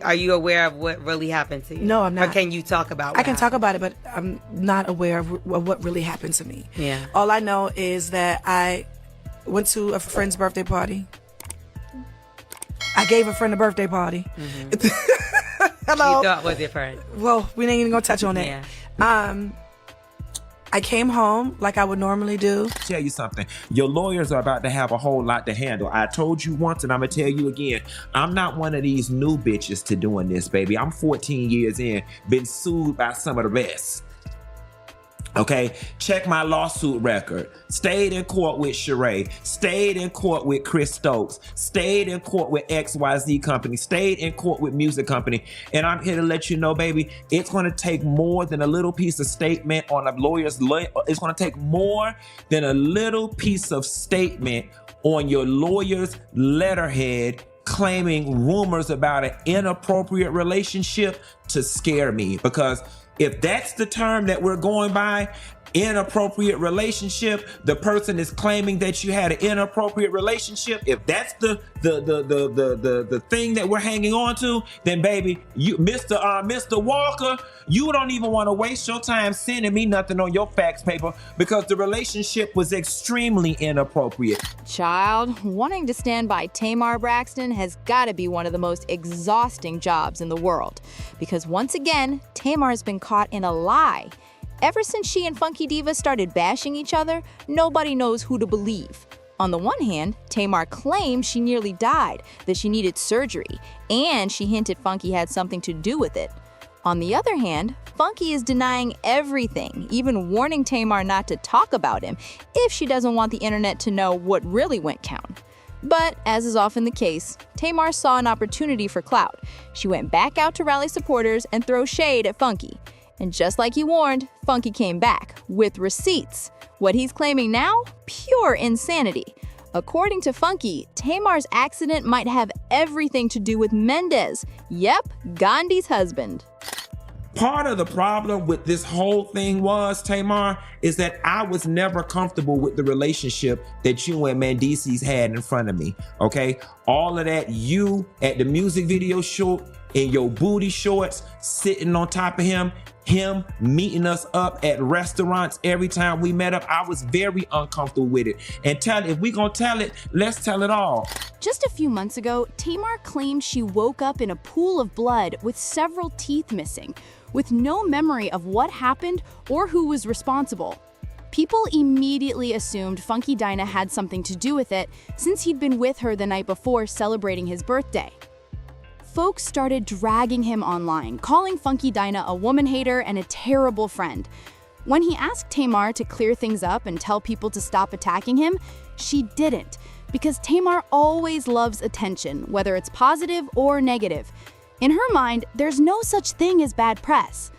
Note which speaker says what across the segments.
Speaker 1: Are you aware of what really happened to you?
Speaker 2: No, I'm not.
Speaker 1: Or can you talk about
Speaker 2: I can talk about it, but I'm not aware of what really happened to me.
Speaker 1: Yeah.
Speaker 2: All I know is that I went to a friend's birthday party. I gave a friend a birthday party.
Speaker 1: Mm-hmm.
Speaker 2: Hello.
Speaker 1: You thought was your friend.
Speaker 2: Well, we ain't even gonna touch on that.
Speaker 1: Yeah.
Speaker 2: I came home like I would normally do.
Speaker 3: Tell you something. Your lawyers are about to have a whole lot to handle. I told you once and I'm going to tell you again. I'm not one of these new bitches to doing this, baby. I'm 14 years in. Been sued by some of the best. Okay, check my lawsuit record. Stayed in court with Sheree. Stayed in court with Chris Stokes. Stayed in court with XYZ Company. Stayed in court with Music Company. And I'm here to let you know, baby, it's going to take more than a little piece of statement on a lawyer's. It's going to take more than a little piece of statement on your lawyer's letterhead claiming rumors about an inappropriate relationship to scare me. Because if that's the term that we're going by, inappropriate relationship, the person is claiming that you had an inappropriate relationship. If that's the thing that we're hanging on to, then baby, you, Mr. Walker, you don't even want to waste your time sending me nothing on your fax paper because the relationship was extremely inappropriate.
Speaker 4: Child, wanting to stand by Tamar Braxton has got to be one of the most exhausting jobs in the world. Because once again, Tamar's been caught in a lie. Ever since she and Funky Dineva started bashing each other, nobody knows who to believe. On the one hand, Tamar claimed she nearly died, that she needed surgery, and she hinted Funky had something to do with it. On the other hand, Funky is denying everything, even warning Tamar not to talk about him if she doesn't want the internet to know what really went down. But, as is often the case, Tamar saw an opportunity for clout. She went back out to rally supporters and throw shade at Funky. And just like he warned, Funky came back with receipts. What he's claiming now? Pure insanity. According to Funky, Tamar's accident might have everything to do with Mendes. Yep, Gandhi's husband.
Speaker 3: Part of the problem with this whole thing was, Tamar, is that I was never comfortable with the relationship that you and Mendes had in front of me, okay? All of that, you at the music video shoot in your booty shorts, sitting on top of him meeting us up at restaurants every time we met up, I was very uncomfortable with it. And if we gonna tell it, let's tell it all.
Speaker 5: Just a few months ago, Tamar claimed she woke up in a pool of blood with several teeth missing, with no memory of what happened or who was responsible. People immediately assumed Funky Dineva had something to do with it since he'd been with her the night before celebrating his birthday. Folks started dragging him online, calling Funky Dineva a woman hater and a terrible friend. When he asked Tamar to clear things up and tell people to stop attacking him, she didn't, because Tamar always loves attention, whether it's positive or negative. In her mind, there's no such thing as bad press.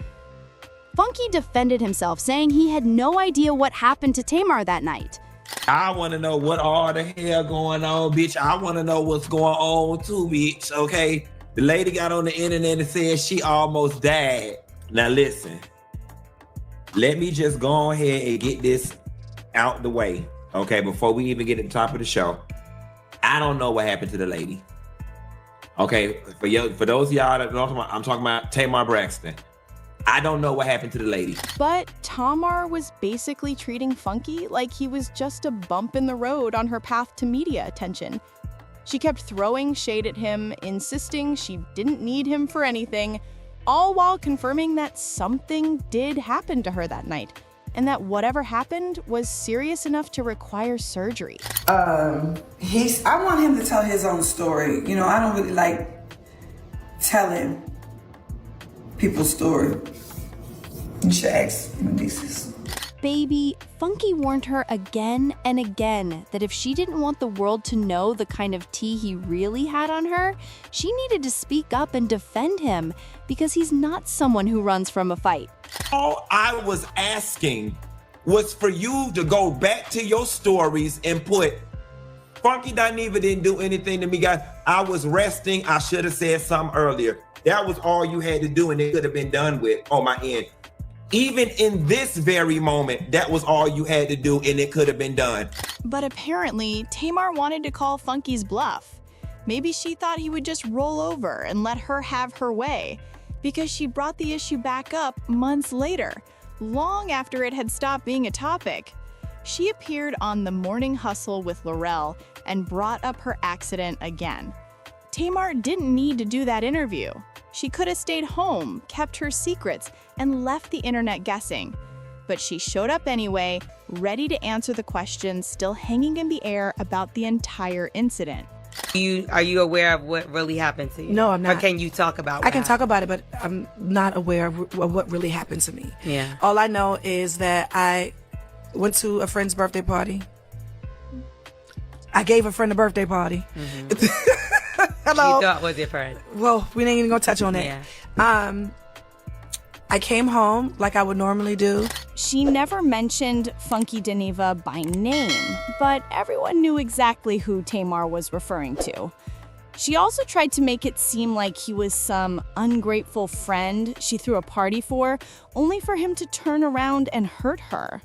Speaker 5: Funky defended himself, saying he had no idea what happened to Tamar that night.
Speaker 3: I want to know what all the hell going on, bitch. I want to know what's going on too, bitch, okay? The lady got on the internet and said she almost died. Now listen, let me just go ahead and get this out the way, okay, before we even get to the top of the show. I don't know what happened to the lady. Okay, for those of y'all that don't know, I'm talking about Tamar Braxton. I don't know what happened to the lady.
Speaker 6: But Tamar was basically treating Funky like he was just a bump in the road on her path to media attention. She kept throwing shade at him, insisting she didn't need him for anything, all while confirming that something did happen to her that night, and that whatever happened was serious enough to require surgery.
Speaker 2: I want him to tell his own story. You know, I don't really like telling people's story. You should ask Mendes.
Speaker 5: Baby, Funky warned her again and again that if she didn't want the world to know the kind of tea he really had on her, she needed to speak up and defend him, because he's not someone who runs from a fight.
Speaker 3: All I was asking was for you to go back to your stories and put, Funky Dineva didn't do anything to me, guys. I was resting. I should have said something earlier. That was all you had to do, and it could have been done with on my end. Even in this very moment, that was all you had to do, and it could have been done.
Speaker 6: But apparently, Tamar wanted to call Funky's bluff. Maybe she thought he would just roll over and let her have her way, because she brought the issue back up months later, long after it had stopped being a topic. She appeared on The Morning Hustle with Laurel and brought up her accident again. Tamar didn't need to do that interview. She could have stayed home, kept her secrets, and left the internet guessing. But she showed up anyway, ready to answer the questions still hanging in the air about the entire incident.
Speaker 1: Are you aware of what really happened to you?
Speaker 7: No, I'm not.
Speaker 1: Or can you talk about
Speaker 7: I can talk about it, but I'm not aware of what really happened to me.
Speaker 1: Yeah.
Speaker 7: All I know is that I went to a friend's birthday party. I gave a friend a birthday party. Hello.
Speaker 1: You thought was your friend.
Speaker 7: Well, we ain't even gonna touch on that.
Speaker 1: Yeah.
Speaker 7: I came home like I would normally do.
Speaker 6: She never mentioned Funky Dineva by name, but everyone knew exactly who Tamar was referring to. She also tried to make it seem like he was some ungrateful friend she threw a party for, only for him to turn around and hurt her.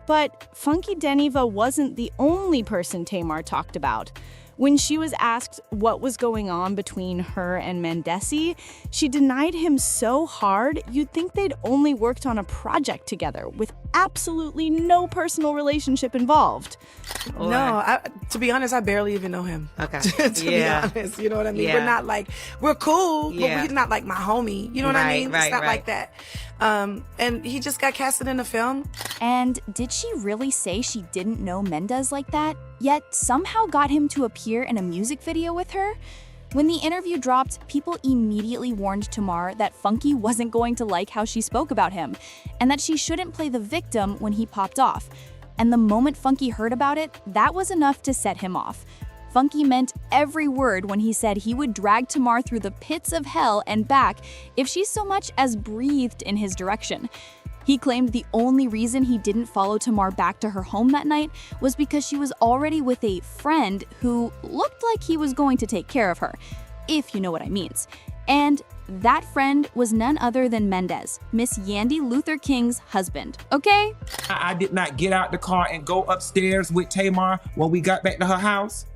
Speaker 6: But Funky Dineva wasn't the only person Tamar talked about. When she was asked what was going on between her and Mendes, she denied him so hard you'd think they'd only worked on a project together with absolutely no personal relationship involved.
Speaker 7: No, to be honest, I barely even know him.
Speaker 1: Okay.
Speaker 7: to be honest, you know what I mean?
Speaker 1: Yeah.
Speaker 7: We're not like, we're cool,
Speaker 1: Yeah.
Speaker 7: but he's not like my homie. You know what I
Speaker 1: Right,
Speaker 7: mean?
Speaker 1: right,
Speaker 7: It's not
Speaker 1: right.
Speaker 7: like that. And he just got casted in the film.
Speaker 5: And did she really say she didn't know Mendes like that, yet somehow got him to appear in a music video with her? When the interview dropped, people immediately warned Tamar that Funky wasn't going to like how she spoke about him, and that she shouldn't play the victim when he popped off. And the moment Funky heard about it, that was enough to set him off. Funky meant every word when he said he would drag Tamar through the pits of hell and back if she so much as breathed in his direction. He claimed the only reason he didn't follow Tamar back to her home that night was because she was already with a friend who looked like he was going to take care of her, if you know what I means. And that friend was none other than Mendes, Miss Yandy Luther King's husband, okay?
Speaker 3: I did not get out the car and go upstairs with Tamar when we got back to her house.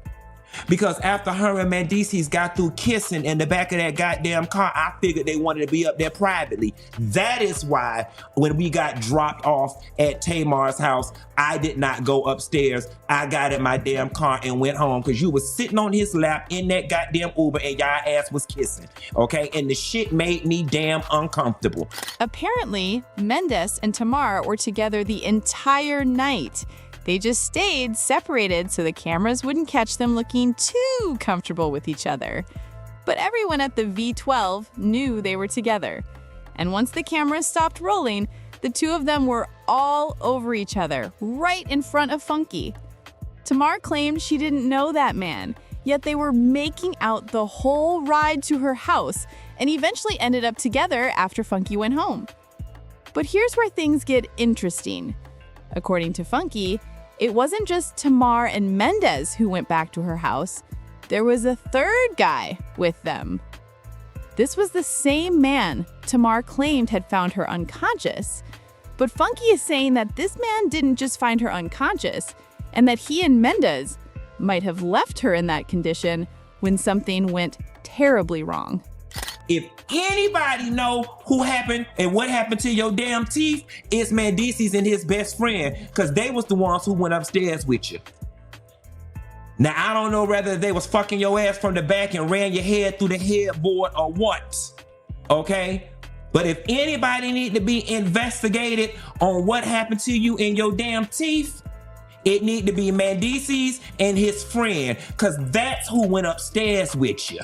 Speaker 3: Because after her and Mendes got through kissing in the back of that goddamn car, I figured they wanted to be up there privately. That is why when we got dropped off at Tamar's house, I did not go upstairs. I got in my damn car and went home because you was sitting on his lap in that goddamn Uber and y'all ass was kissing, okay? And the shit made me damn uncomfortable.
Speaker 6: Apparently, Mendes and Tamar were together the entire night. They just stayed separated so the cameras wouldn't catch them looking too comfortable with each other. But everyone at the V12 knew they were together. And once the cameras stopped rolling, the two of them were all over each other, right in front of Funky. Tamar claimed she didn't know that man, yet they were making out the whole ride to her house and eventually ended up together after Funky went home. But here's where things get interesting. According to Funky, it wasn't just Tamar and Mendes who went back to her house. There was a third guy with them. This was the same man Tamar claimed had found her unconscious. But Funky is saying that this man didn't just find her unconscious, and that he and Mendes might have left her in that condition when something went terribly wrong.
Speaker 3: If anybody know who happened and what happened to your damn teeth, it's Mendes and his best friend, because they was the ones who went upstairs with you. Now, I don't know whether they was fucking your ass from the back and ran your head through the headboard or what, okay? But if anybody need to be investigated on what happened to you in your damn teeth, it need to be Mendes and his friend, because that's who went upstairs with you.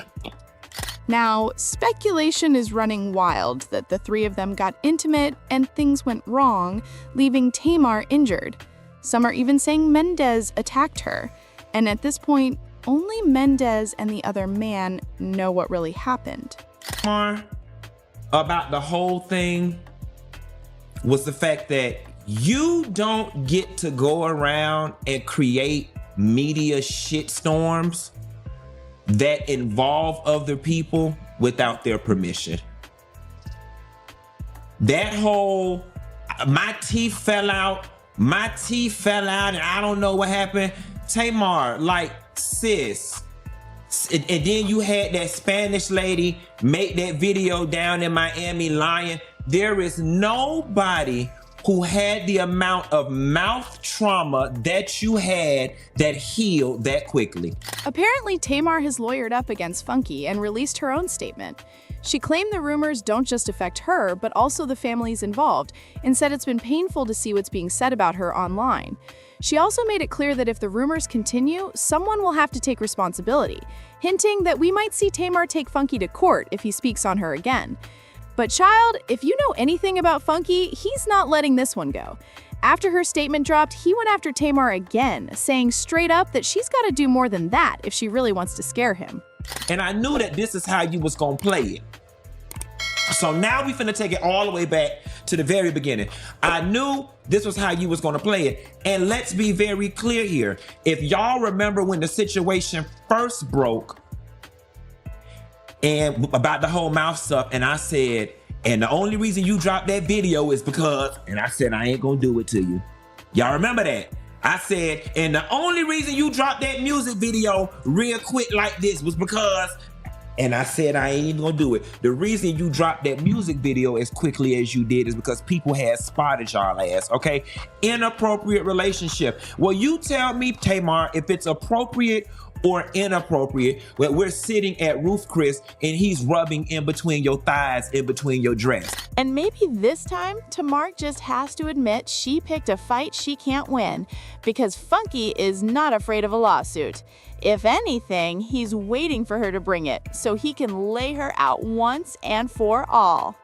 Speaker 6: Now, speculation is running wild that the three of them got intimate and things went wrong, leaving Tamar injured. Some are even saying Mendes attacked her. And at this point, only Mendes and the other man know what really happened.
Speaker 3: About the whole thing was the fact that you don't get to go around and create media shitstorms that involve other people without their permission. That whole, my teeth fell out, and I don't know what happened. Tamar, like, sis, And then you had that Spanish lady make that video down in Miami lying. There is nobody who had the amount of mouth trauma that you had that healed that quickly.
Speaker 6: Apparently, Tamar has lawyered up against Funky and released her own statement. She claimed the rumors don't just affect her, but also the families involved, and said it's been painful to see what's being said about her online. She also made it clear that if the rumors continue, someone will have to take responsibility, hinting that we might see Tamar take Funky to court if he speaks on her again. But child, if you know anything about Funky, he's not letting this one go. After her statement dropped, he went after Tamar again, saying straight up that she's got to do more than that if she really wants to scare him.
Speaker 3: And I knew that this is how you was gonna play it. So now we finna take it all the way back to the very beginning. I knew this was how you was gonna play it. And let's be very clear here. If y'all remember when the situation first broke and about the whole mouth stuff, and I said, and the only reason you dropped that video is because, and I said, I ain't gonna do it to you. Y'all remember that? I said, and the only reason you dropped that music video real quick like this was because, and I said, I ain't even gonna do it. The reason you dropped that music video as quickly as you did is because people had spotted y'all ass, okay? Inappropriate relationship. Well, you tell me, Tamar, if it's appropriate or inappropriate when we're sitting at Roof Chris and he's rubbing in between your thighs, in between your dress.
Speaker 6: And maybe this time, Tamar just has to admit she picked a fight she can't win, because Funky is not afraid of a lawsuit. If anything, he's waiting for her to bring it so he can lay her out once and for all.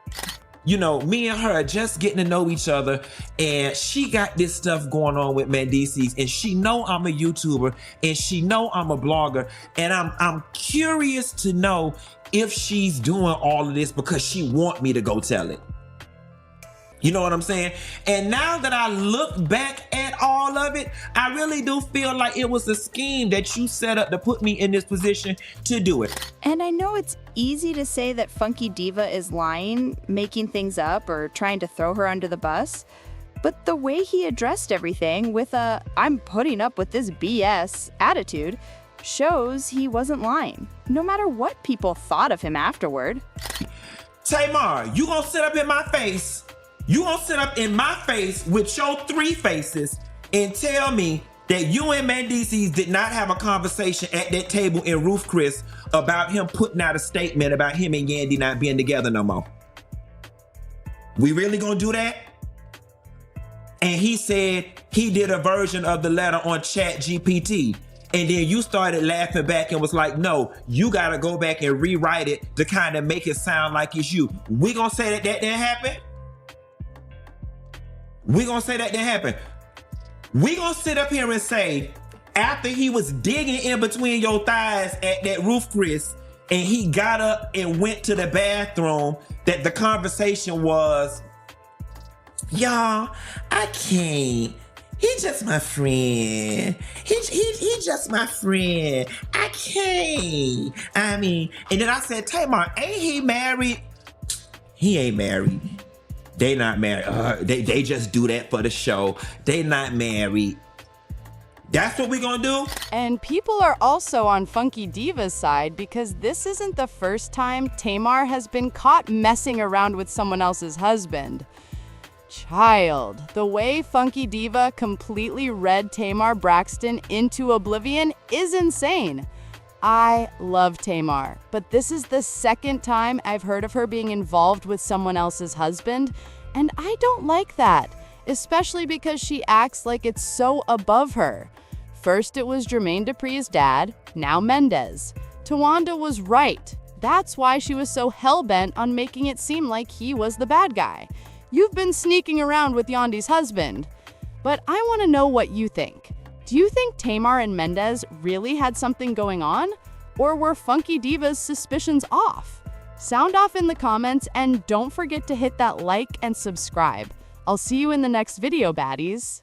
Speaker 3: You know, me and her are just getting to know each other, and she got this stuff going on with Mendes, and she know I'm a YouTuber, and she know I'm a blogger, and I'm curious to know if she's doing all of this because she want me to go tell it. You know what I'm saying? And now that I look back at all of it, I really do feel like it was a scheme that you set up to put me in this position to do it.
Speaker 8: And I know it's easy to say that Funky Diva is lying, making things up, or trying to throw her under the bus, but the way he addressed everything with a "I'm putting up with this BS" attitude shows he wasn't lying, no matter what people thought of him afterward.
Speaker 3: Tamar, you gonna sit up in my face? You gonna sit up in my face with your three faces and tell me that you and Mendes did not have a conversation at that table in Roof Chris about him putting out a statement about him and Yandy not being together no more? We really gonna do that? And he said he did a version of the letter on ChatGPT. And then you started laughing back and was like, no, you gotta go back and rewrite it to kind of make it sound like it's you. We gonna say that didn't happen? We gonna say that didn't happen. We gonna sit up here and say, after he was digging in between your thighs at that Roof Chris, and he got up and went to the bathroom, that the conversation was, y'all, I can't. He just my friend. He just my friend. I can't. I mean, and then I said, Tamar, ain't he married? He ain't married. They not married. They just do that for the show. They not married. That's what we gonna do?
Speaker 4: And people are also on Funky Diva's side because this isn't the first time Tamar has been caught messing around with someone else's husband. Child, the way Funky Diva completely read Tamar Braxton into oblivion is insane. I love Tamar, but this is the second time I've heard of her being involved with someone else's husband, and I don't like that, especially because she acts like it's so above her. First it was Jermaine Dupri's dad, now Mendes. Tawanda was right. That's why she was so hell-bent on making it seem like he was the bad guy. You've been sneaking around with Yandy's husband. But I want to know what you think. Do you think Tamar and Mendes really had something going on? Or were Funky Diva's suspicions off? Sound off in the comments and don't forget to hit that like and subscribe. I'll see you in the next video, baddies.